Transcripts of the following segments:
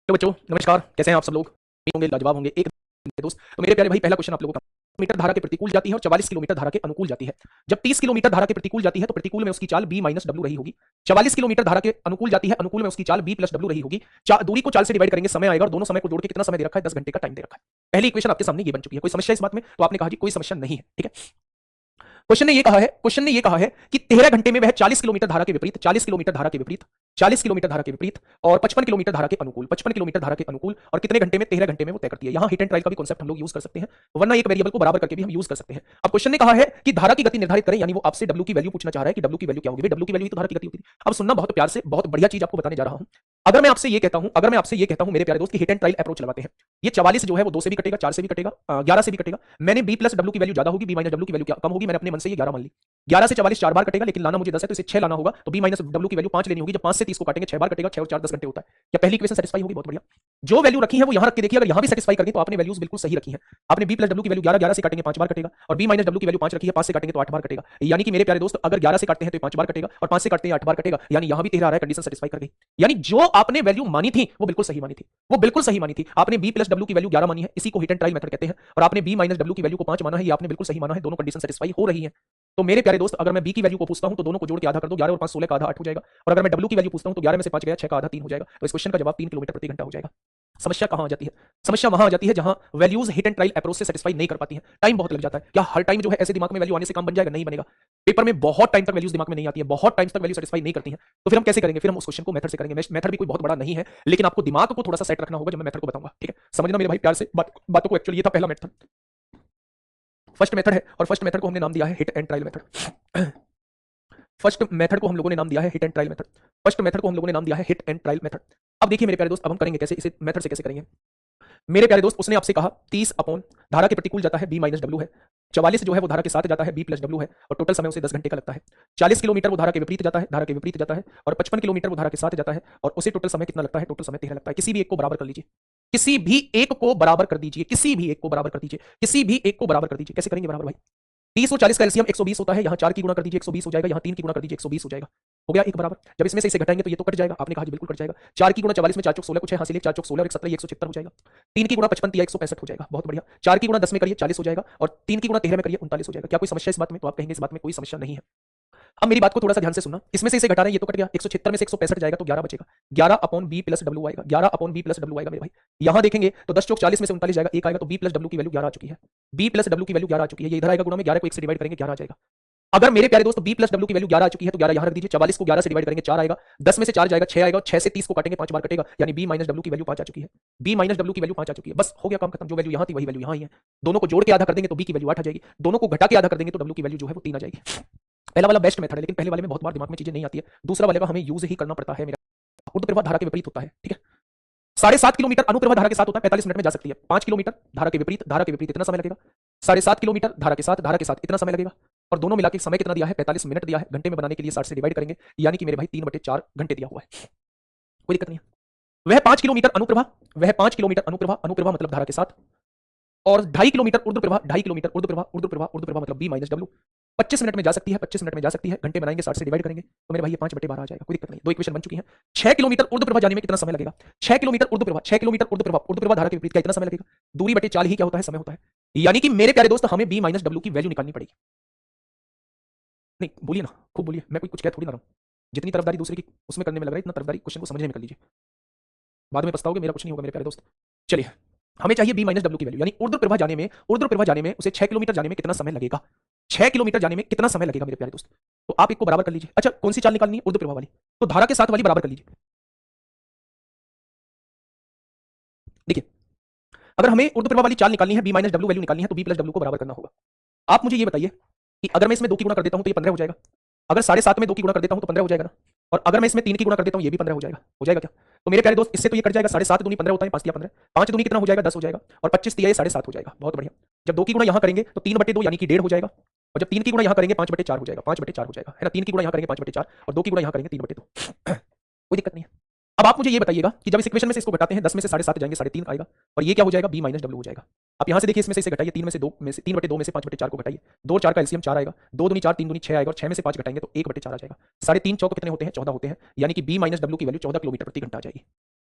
तो बच्चों नमस्कार, कैसे हैं आप सब लोग? ठीक होंगे, लाजवाब होंगे एक दोस्त। तो मेरे प्यारे भाई, पहला क्वेश्चन आप लोगों का, मीटर धारा के प्रतिकूल जाती है और 44 किलोमीटर धारा के अनुकूल जाती है। जब 30 किलोमीटर धारा के प्रतिकूल जाती है तो प्रतिकूल में उसकी चाल b माइनस डब्ल्यू रही होगी। 44 किलोमीटर धारा के अनुकूल जाती है, अनुकूल में उसकी चाल b प्लस डब्ल्यू रही होगी। दूरी को 4 से डिवाइड करेंगे, समय आएगा और दोनों समय को जोड़ के कितना समय दे रखा है? 10 घंटे का टाइम दे रखा है। पहली इक्वेशन आपके सामने ये बन चुकी है। कोई समस्या इस बात में? तो आपने कहा जी कोई समस्या नहीं है, ठीक है। क्वेश्चन ने ये कहा है कि 13 घंटे में वह 40 किलोमीटर धारा के विपरीत 40 किलोमीटर धारा के विपरीत 40 किलोमीटर धारा के विपरीत और 55 किलोमीटर धारा के अनुकूल 55 किलोमीटर धारा के अनुकूल और कितने घंटे में? 13 घंटे में वो तय करती है। यहां हिट एंड ट्रायल का भी कॉन्सेप्ट हम लोग यूज कर सकते हैं, वरना एक वेरिएबल को बराबर करके भी हम यूज कर सकते हैं। अब क्वेश्चन ने कहा है कि धारा की गति निर्धारित करें, यानी वो आपसे डब्ल्यू की वैल्यू पूछना चाह रहा है कि डब्ल्यू की वैल्यू क्या होगी। डब्ल्यू की वैल्यू ही तो धारा की गति होती है। अब सुनना, बहुत प्यार से बहुत बढ़िया चीज आपको बताने जा रहा हूं। अगर मैं आपसे ये कहता हूं मेरे प्यारे दोस्त की हिट एंड ट्रायल अप्रोच लगाते हैं, ये 44 जो है वो 2 से भी कटेगा, 4 से भी कटेगा, 11 से भी कटेगा। मैंने b प्लस डब्ल्यू की वैल्यू ज्यादा होगी, b माइनस डब्ल्यू की वैल्यू कम होगी, मैंने अपने मन से ये 11 मान ली। 11 से 44 4 बार कटेगा, लेकिन लाना मुझे 10 है तो इसे 6 लाना होगा, तो b माइनस डब्ल्यू की वैल्यू 5 लेनी होगी। जब 5 से 30 को काटेंगे 6 बार कटेगा, 6 और 4 10 घंटे होता है। क्या पहली इक्वेशन सेटिस्फाई होगी? बहुत बढ़िया। जो वैल्यू रखी है वो यहां रख के देखिए, अगर यहां भी सेटिस्फाई करनी तो आपने वैल्यूज बिल्कुल सही रखी है। आपने b प्लस डब्ल्यू की वैल्यू 11 11 से काटेंगे 5 बार कटेगा, और b माइनस डब्ल्यू की वैल्यू 5 रखी है, 5 से काटेंगे तो 8 बार कटेगा। यानी कि मेरे प्यारे दोस्त, अगर 11 से काटते हैं तो 5 बार कटेगा और 5 से काटते हैं 8 बार कटेगा, यानी यहां भी 13 आ रहा है, कंडीशन सेटिस्फाई कर गई। यानी जो आपने वैल्यू मानी थी वो बिल्कुल सही मानी थी, वो बिल्कुल सही मानी थी। आपने b प्लस डब्ल्यू की वैल्यू 11 मानी है, इसी को हिट एंड ट्रायल मेथड कहते हैं, और आपने b माइनस डब्ल्यू की वैल्यू को 5 माना है, ये आपने बिल्कुल सही माना है। दोनों कंडीशन सेटिस्फाई हो रही है। तो मेरे प्यारे दोस्त, अगर मैं b की वैल्यू को पूछता हूं तो दोनों को जोड़ के आधा कर दो, 11 और 5 16 का आधा 8 हो जाएगा। और अगर मैं w की वैल्यू पूछता हूं तो 11 में से 5 गया 6 का आधा 3 हो जाएगा। तो इस क्वेश्चन का जवाब 3 किलोमीटर प्रति घंटा हो जाएगा। समस्या कहां आ जाती है? समस्या वहां आ जाती है जहां values hit and trial approach से सेटिस्फाई नहीं कर पाती हैं, टाइम बहुत लग जाता है। क्या हर टाइम जो है ऐसे दिमाग में वैल्यू आने से काम बन जाएगा? नहीं बनेगा। पेपर में बहुत टाइम तक वैल्यूज दिमाग में नहीं आती है, बहुत टाइम तक वैल्यू सेटिस्फाई नहीं करती है। तो फिर हम कैसे करेंगे? फिर हम उस क्वेश्चन को मेथड से करेंगे। मेथड भी कोई बहुत बड़ा नहीं है, लेकिन आपको दिमाग को थोड़ा सा सेट रखना होगा जब मैं मेथड को बताऊंगा, ठीक है? समझना मेरे भाई प्यार से बातों को। एक्चुअली ये था पहला मेथड, फर्स्ट मेथड है, और फर्स्ट मेथड को हमने नाम दिया है hit and trial method. First method को हम लोगों ने नाम दिया है hit and trial method. First method को हम लोगों ने नाम दिया है हिट एंड ट्रायल मेथड। अब देखिए मेरे प्यारे दोस्त, अब हम करेंगे कैसे, इसे मेथड से कैसे करेंगे। मेरे प्यारे दोस्त, उसने आपसे कहा 30 अपॉन धारा के प्रतिकूल जाता है b माइनस डब्ल्यू है, 44 जो है वो धारा के साथ जाता है b प्लस डब्ल्यू है, और टोटल समय उसे 10 घंटे का लगता है। 40 किलोमीटर वो धारा के विपरीत जाता है, धारा के विपरीत जाता है, और 55 किलोमीटर वो धारा के साथ जाता है, और उसे टोटल समय कितना लगता है? टोटल समय 13 लगता है। किसी भी एक को बराबर कर लीजिए, किसी भी एक को बराबर कर दीजिए, किसी भी एक को बराबर कर दीजिए, किसी भी एक को बराबर कर दीजिए। कैसे करेंगे बराबर भाई? 30 और 40 का एलसीएम 120 होता है, यहाँ 4 की गुणा कर दीजिए 120 हो जाएगा, यहाँ 3 की गुणा कर दीजिए 120 हो जाएगा। हो गया एक बराबर। जब इसमें से इसे घटाएंगे तो ये तो कट जाएगा। आपने कहा जी बिल्कुल कट जाएगा। 4 की गुणा 44 में 4 चौक 16 कुछ है, हासिल 4 चौक 16 और 1 17 176 हो जाएगा। 3 की गुणा 55 दिया 165 हो जाएगा। बहुत बढ़िया। 4 की गुणा 10 में करिए 40 हो जाएगा, और 3 की गुणा 13 में करिए 39 हो जाएगा। क्या कोई समस्या इस बात में? तो आप कहेंगे इस बात में कोई समस्या नहीं है। अब मेरी बात को थोड़ा सा ध्यान से सुनना, इसमें से इसे घटा रहे हैं, ये तो कट गया। 176 में से 165 जाएगा तो 11 बचेगा। 11 अपॉन b प्लस डब्ल्यू आएगा, 11 अपॉन b प्लस डब्ल्यू आएगा मेरे भाई। यहां देखेंगे तो 10 चौक 40 में से 39 जाएगा, एक आएगा, तो b प्लस डब्ल्यू की वैल्यू 11 आ चुकी है। b प्लस डब्ल्यू की वैल्यू 11 आ चुकी है। ये इधर आएगा गुणा में, 11 को 1 से डिवाइड करेंगे 11 आ जाएगा। अगर मेरे प्यारे दोस्त b प्लस डब्ल्यू की वैल्यू 11 आ चुकी है तो 11 यहां रख दीजिए। 44 को 11 से डिवाइड करेंगे 4 आएगा, 10 में से 4 जाएगा 6 आएगा, और 6 से 30 को काटेंगे 5 बार कटेगा, यानी b माइनस डब्ल्यू की वैल्यू 5 आ चुकी है। b माइनस डब्ल्यू की वैल्यू 5 आ चुकी है। बस हो गया काम खत्म। जो वैल्यू यहां थी वही वैल्यू यहां ही है। दोनों को जोड़ के आधा कर देंगे तो b की वैल्यू 8 आ जाएगी, दोनों को घटा के आधा कर देंगे तो w की वैल्यू जो है वो 3 आ जाएगी। पहला वाला बेस्ट मेथड है, लेकिन पहले वाले में बहुत बार दिमाग में चीजें नहीं आती है। दूसरा वाले का हमें यूज ही करना पड़ता है। मेरा ऊर्ध्वप्रवाह धारा के विपरीत होता है, ठीक है। 7.5 किलोमीटर अनुप्रवाह धारा के साथ होता है, 45 मिनट में जा सकती है। 5 किलोमीटर धारा के विपरीत इतना समय लगेगा। 7.5 किलोमीटर धारा के साथ इतना समय लगेगा, और दोनों मिला के समय कितना दिया है? 45 मिनट दिया है। घंटे में बनाने के लिए 60 से डिवाइड करेंगे, यानी कि मेरे भाई 3/4 घंटे दिया हुआ है। कोई दिक्कत नहीं है। वह 5 किलोमीटर अनुप्रवाह मतलब धारा के साथ, और 2.5 किलोमीटर ऊर्ध्वप्रवाह मतलब b माइनस डब्ल्यू 25 मिनट में जा सकती है। 25 मिनट में जा सकती है, घंटे बनाएंगे 60 से डिवाइड करेंगे, तो मेरे भाई ये 5/12 आ जाएगा। कोई दिक्कत नहीं, दो इक्वेशन बन चुकी हैं। 6 किलोमीटर ऊर्ध्वप्रवाह जाने में कितना समय लगेगा? 6 किलोमीटर ऊर्ध्वप्रवाह धारा के विपरीत का इतना समय लगेगा। दूरी बटे चाल ही क्या होता है? समय होता है। यानी कि मेरे प्यारे दोस्त, हमें b माइनस डब्ल्यू की वैल्यू निकालनी पड़ेगी। नहीं बोलिए ना, खूब बोलिए, मैं कोई कुछ कह थोड़ी ना रहा हूं। जितनी तरफदारी दूसरे की उसमें करने में लग रहा है, इतना तरफदारी क्वेश्चन को समझने में कर लीजिए। बाद में पछताओगे, मेरा कुछ नहीं होगा मेरे प्यारे दोस्त। चलिए, हमें चाहिए b माइनस डब्ल्यू की वैल्यू, यानी ऊर्ध्वप्रवाह जाने में उसे 6 किलोमीटर जाने में कितना समय लगेगा? 6 किलोमीटर जाने में कितना समय लगेगा मेरे प्यारे दोस्त? तो आप एक को बराबर कर लीजिए। अच्छा, कौन सी चाल निकालनी है? ऊर्ध्वप्रवाह वाली। तो धारा के साथ वाली बराबर कर लीजिए। देखिए, अगर हमें ऊर्ध्वप्रवाह वाली चाल निकालनी है, b माइनस डब्ल्यू वैल्यू निकालनी है, तो b प्लस डब्ल्यू को बराबर करना होगा। आप मुझे ये बताइए कि अगर मैं इसमें 2 की गुणा कर देता हूं तो ये 15 हो जाएगा। अगर 7.5 में 2 की गुणा कर देता हूं तो 15 हो जाएगा ना। और अगर मैं इसमें 3 की गुणा कर देता हूं ये भी 15 हो जाएगा। हो जाएगा क्या? तो मेरे प्यारे दोस्त, इससे तो ये कट जाएगा। 7.5 दूनी 15 होता है, 5 दिया 15, 5 दूनी कितना हो जाएगा? 10 हो जाएगा, और 25 दिया ये 7.5 हो जाएगा। बहुत बढ़िया। जब 2 की गुणा यहां करेंगे तो 3/2 यानी कि 1.5 हो जाएगा, और जब 3 की गुणा यहां करेंगे 5/4 हो जाएगा। 5/4 हो जाएगा, है ना। 3 की गुणा यहां करेंगे 5/4, और 2 की गुणा यहां करेंगे 3/2। कोई दिक्कत नहीं है। अब आप मुझे ये बताइएगा कि जब इस इक्वेशन में से इसको घटाते हैं, 10 में से 7.5 जाएंगे 3.5 आएगा, और ये क्या हो जाएगा? b माइनस डब्ल्यू हो जाएगा। आप यहां से देखिए, इसमें से इसे घटाइए, 3 में से 2 में से 3/2 में से 5/4 को घटाइए, 2 और 4 का एलसीएम 4 आएगा, 2 दूनी 4 3 दूनी 6 आएगा, और 6 में से 5 घटाएंगे तो 1/4 आ जाएगा। 3.5 चौक कितने होते हैं? 14 होते हैं, यानी कि b माइनस डब्ल्यू की वैल्यू 14 किलोमीटर प्रति घंटा आ जाएगी।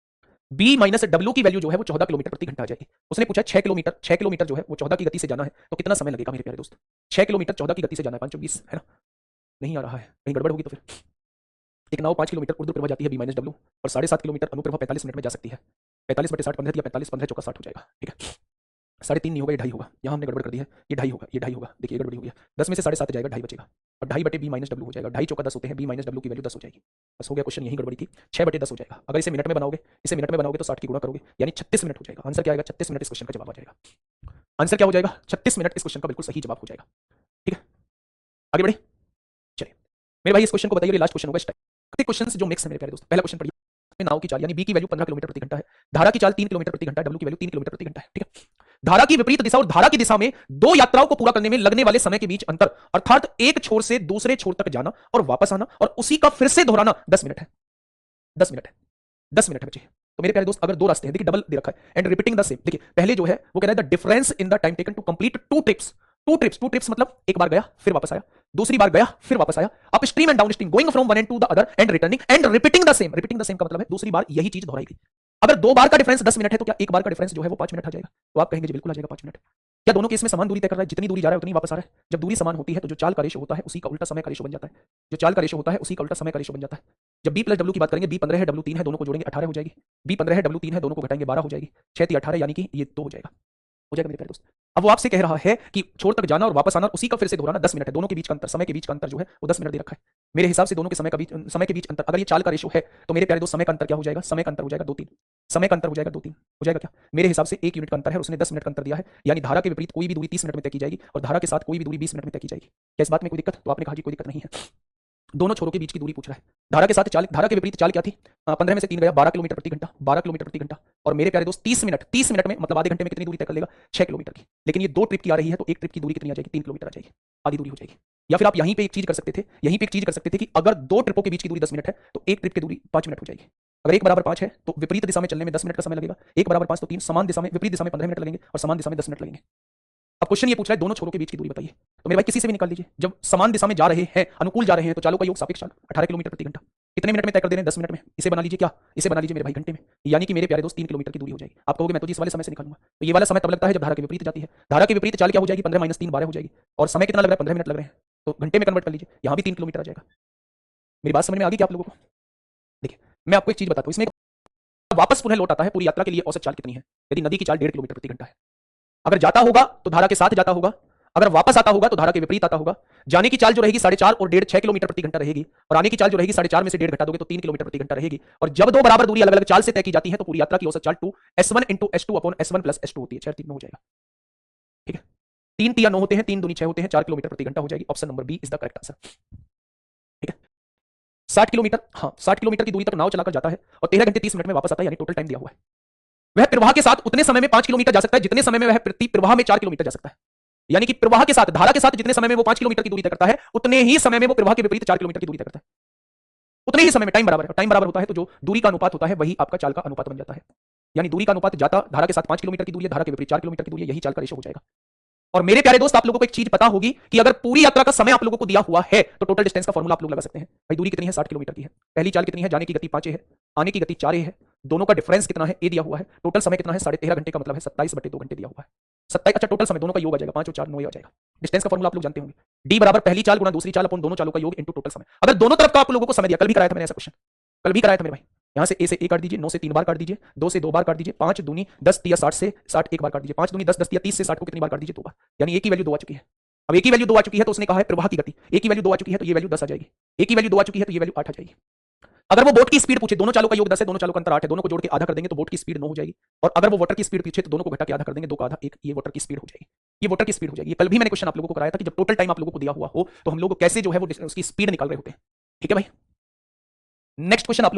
बी माइनस डब्ल्यू की वैल्यू जो है वो 14 किलोमीटर प्रति घंटा आ जाएगी। उसने पूछा 6 किलोमीटर जो है वो 14 की गति से जाना है तो कितना समय लगेगा मेरे प्यारे दोस्त? 6 किलोमीटर 14 की गति से जाना है, 520 है ना? नहीं आ रहा है, कहीं गड़बड़ होगी तो फिर। एक नाव 5 किलोमीटर उर्ध्व प्रवाह जाती है बी माइनस डब्ल्यू और 7.5 किलोमीटर अनुप्रवाह 45 मिनट में जा सकती है। 45/60 15 दिया 45 15 चौका 60 हो जाएगा, ठीक है। 3.5 नहीं होगा, ये 2.5 होगा। यहाँ हमने गड़बड़ कर दी है, ये 2.5 होगा, ये 2.5 होगा। देखिए ये गड़बड़ी हो गया, 10 में से 7.5 जाएगा, 2.5 बचेगा और 2.5 बटे बी माइनस डब्ल्यू हो जाएगा। 2.5 चौका 10 होते हैं, बी माइनस डब्ल्यू की वैल्यू 10 हो जाएगी। बस हो गया क्वेश्चन, यही गड़बड़ी थी। 6/10 हो जाएगा। अगर इसे मिनट में बनाओगे, इसे मिनट में बनाओगे तो 60 की गुणा करोगे यानी 36 मिनट हो जाएगा। आंसर क्या आएगा? 36 मिनट इस क्वेश्चन का जवाब आ जाएगा। आंसर क्या हो जाएगा? 36 मिनट इस क्वेश्चन का बिल्कुल सही जवाब हो जाएगा, ठीक है। आगे बढ़े, चलिए मेरे भाई इस क्वेश्चन को बताइए। लास्ट क्वेश्चन होगा, क्वेश्चन जो मिक्स है मेरे प्यारे दोस्त। पहला क्वेश्चन पढ़िए। नाव की चाल यानी बी की वैल्यू 15 किलोमीटर प्रति घंटा है, धारा की चाल 3 किलोमीटर प्रति घंटा, डब्ल्यू की वैल्यू 3 किलोमीटर प्रति घंटा है, ठीक है। धारा की विपरीत दिशा और धारा की दिशा में दो यात्राओं को पूरा करने में लगने वाले समय के बीच अंतर अर्थात एक छोर से दूसरे छोर तक जाना और वापस आना और उसी का फिर से दोहराना 10 मिनट है। 10 मिनट है, 10 मिनट है बच्चे। तो मेरे प्यारे दोस्त अगर दो रास्ते हैं, देखिए डबल दे रखा है एंड रिपीटिंग द सेम। देखिए पहले जो है वो कह रहा है the difference in the time taken to complete two trips. Two trips मतलब एक बार गया फिर वापस आया, दूसरी बार गया फिर वापस आया, up stream and down stream, going from one end to the other end returning and repeating the same. Repeating the same का मतलब है दूसरी बार यही चीज दोहराई गई। अगर दो बार का डिफरेंस 10 मिनट है तो क्या एक बार का डिफरेंस जो है वो 5 मिनट आ जाएगा? तो आप कहेंगे जी बिल्कुल आ जाएगा 5 मिनट। क्या दोनों केस में समान दूरी तय कर रहा है? जितनी दूरी जा रहा है उतनी वापस आ रहा है। जब दूरी समान होती है तो जो चाल का रेशो होता है उसी का उल्टा समय का रेशो बन जाता है। जो चाल का रेशो होता है उसी का उल्टा समय का रेशो बन जाता है। जब बी प्लस डब्ल्यू की बात करेंगे, बी 15 है डब्ल्यू 3 है, दोनों को जोड़ेंगे 18 हो जाएगी। बी 15 है डब्ल्यू 3 है, दोनों को घटाएंगे 12 हो जाएगी। 6 3 18 यानी कि ये 2 हो जाएगा। हो जाएगा मेरे प्यारे दोस्त। अब वो आपसे कह रहा है कि छोर तक जाना और वापस आना उसी का फिर से दोहराना 10 मिनट है। दोनों के बीच का अंतर, समय के बीच का अंतर जो है वो 10 मिनट दे रखा है। मेरे हिसाब से दोनों के समय के बीच अंतर, अगर ये चाल का रेशो है तो मेरे प्यारे दोस्त समय का अंतर क्या हो जाएगा? समय का अंतर हो जाएगा 2-3। समय का अंतर हो जाएगा 2-3 हो जाएगा क्या? मेरे हिसाब से 1 यूनिट का अंतर है, उसने 10 मिनट का अंतर दिया है, यानी धारा के विपरीत कोई भी दूरी 30 मिनट में तय की जाएगी और धारा के साथ कोई भी दूरी 20 मिनट में तय की जाएगी। क्या इस बात में कोई दिक्कत? तो आपने कहा जी कोई दिक्कत नहीं है। दोनों छोरों के बीच की दूरी पूछ रहा है। धारा के साथ चाल, धारा के विपरीत चाल क्या थी? 15 में से 3 गया 12 किलोमीटर प्रति घंटा, 12 किलोमीटर प्रति घंटा। और मेरे प्यारे दोस्त 30 मिनट में मतलब आधे घंटे में कितनी दूरी तय कर लेगा? 6 किलोमीटर की। लेकिन ये 2 ट्रिप की आ रही है तो एक ट्रिप की दूरी कितनी आ जाएगी? 3 किलोमीटर आ जाएगी, आधी दूरी हो जाएगी। या फिर आप यहीं पे एक चीज कर सकते थे, कि अगर 2 ट्रिपों के बीच की दूरी 10 मिनट है तो एक ट्रिप की दूरी 5 मिनट हो जाएगी। अगर 1 बराबर 5 है तो विपरीत दिशा में चलने में 10 मिनट का समय लगेगा। 1 बराबर 5 तो 3, समान दिशा में विपरीत दिशा में 15 मिनट लगेंगे और समान दिशा में 10 मिनट लगेंगे। अब क्वेश्चन ये पूछ रहा है दोनों छोरों के बीच की दूरी बताइए। तो मेरे भाई किसी से भी निकाल लीजिए। जब समान दिशा में जा रहे हैं, अनुकूल जा रहे हैं तो चालों का योग सापेक्ष चाल 18 किलोमीटर प्रति घंटा कितने मिनट में तय कर दे रहे हैं? 10 मिनट में। इसे बना लीजिए क्या? इसे बना लीजिए मेरे भाई घंटे में, यानी कि मेरे प्यारे दोस्त 3 किलोमीटर की दूरी हो जाएगी। आप कहोगे मैं तो इस वाले समय से निकालूंगा, तो ये वाला समय तब लगता है जब धारा के विपरीत जाती है। धारा के विपरीत चाल क्या हो जाएगी? 15 - 3 12 हो जाएगी और समय कितना लग रहा है? 15 मिनट लग रहे हैं, तो घंटे में कन्वर्ट कर लीजिए, यहां भी 3 किलोमीटर आ जाएगा। मेरी बात समझ में आ गई क्या आप लोगों को? देखिए मैं आपको एक चीज बताता हूं, इसमें वापस पुनः लौट आता है, पूरी यात्रा के लिए औसत चाल कितनी है? यदि नदी की चाल 1.5 किलोमीटर प्रति घंटा है, अगर जाता होगा तो धारा के साथ जाता होगा, अगर वापस आता होगा तो धारा के विपरीत आता होगा। जाने की चाल जो रहेगी 4.5 और 1.5 6 किलोमीटर प्रति घंटा रहेगी और आने की चाल जो रहेगी 4.5 में से 1.5 घटा दोगे तो 3 किलोमीटर प्रति घंटा रहेगी। और जब दो बराबर दूरी अलग अलग चाल से तय की जाती है तो पूरी यात्रा की औसत चाल 2s1 × s2 / s1 + s2 होती है। 6 3 9 हो जाएगा, ठीक है। 3 3 9 होते हैं, 3 दूनी 6 होते हैं, 4 किलोमीटर प्रति घंटा हो जाएगी। Option number B is the correct answer, ठीक है। 60 किलोमीटर, हाँ 60 किलोमीटर की दूरी तक नाव चलाकर जाता है और 13 घंटे 30 मिनट में वापस आता है, यानी टोटल टाइम दिया हुआ है। वह प्रवाह के साथ उतने समय में 5 किलोमीटर जा सकता है जितने समय में वह प्रति प्रवाह में 4 किलोमीटर जा सकता है। यानी कि प्रवाह के साथ, धारा के साथ जितने समय में वो 5 किलोमीटर की दूरी तय करता है उतने ही समय में वो प्रवाह के विपरीत 4 किलोमीटर की दूरी तय करता है। उतने ही समय में टाइम बराबर है, टाइम बराबर होता है तो जो दूरी का अनुपात होता है वही आपका चाल का अनुपात बन जाता है। यानी दूरी का अनुपात जाता धारा के साथ 5 किलोमीटर की दूरी है, धारा के विपरीत 4 किलोमीटर की दूरी है, यही चाल का रेशो हो जाएगा। और मेरे प्यारे दोस्त आप लोगों को एक चीज पता होगी कि अगर पूरी यात्रा का समय आप लोगों को दिया हुआ है तो टोटल डिस्टेंस का फॉर्मूला आप लोग लगा सकते हैं। भाई दूरी कितनी है? 60 किलोमीटर की है। पहली चाल कितनी है? जाने की गति 5 है, आने की गति 4 है, दोनों का डिफरेंस कितना है? ए दिया हुआ है। टोटल समय कितना है? 13.5 घंटे का मतलब है 27/2 घंटे दिया हुआ है। 27, अच्छा टोटल समय दोनों का योग आ जाएगा, 5 और 4 9 आ जाएगा। डिस्टेंस का फॉर्मूला आप लोग जानते होंगे, डी बराबर पहली चाल गुणा दूसरी चाल अपन दोनों चालों का योग इनटू टोटल समय। अगर दोनों तरफ का आप लोगों को समय दिया, कल भी कराया था मैंने ऐसा क्वेश्चन, कल भी कराया था मेरे भाई। यहां से ए से ए काट दीजिए, 9 से 3 बार काट दीजिए, 2 से 2 बार काट दीजिए, 5 दूनी 10 या 60 से 60 एक बार काट दीजिए, 5 दूनी 10 10 या 30 से 60 को कितनी बार काट दीजिए? 2 बार, यानी एक ही वैल्यू 2 आ चुकी है। अब एक ही वैल्यू 2 आ चुकी है तो उसने कहा है प्रवाह की गति, एक ही वैल्यू 2 आ चुकी है तो ये वैल्यू 10 आ जाएगी, एक ही वैल्यू 2 आ चुकी है तो ये वैल्यू 8 आ जाएगी। अगर वो बोट की स्पीड पूछे, दोनों चालों का योग 10 है, दोनों चालों का अंतर 8 है, दोनों को जोड़ के आधा कर देंगे तो बोट की स्पीड 9 हो जाएगी। और अगर वो वाटर की स्पीड पूछे तो दोनों को घटा के आधा कर देंगे, 2 का आधा 1, ये वाटर की स्पीड हो जाएगी। ये वाटर की स्पीड हो जाएगी। कल भी मैंने क्वेश्चन आप लोगों को कराया था कि जब टोटल टाइम आप लोगों को दिया हुआ हो तो हम लोग कैसे जो है वो उसकी स्पीड निकाल रहे होते हैं, ठीक है भाई। नेक्स्ट क्वेश्चन आप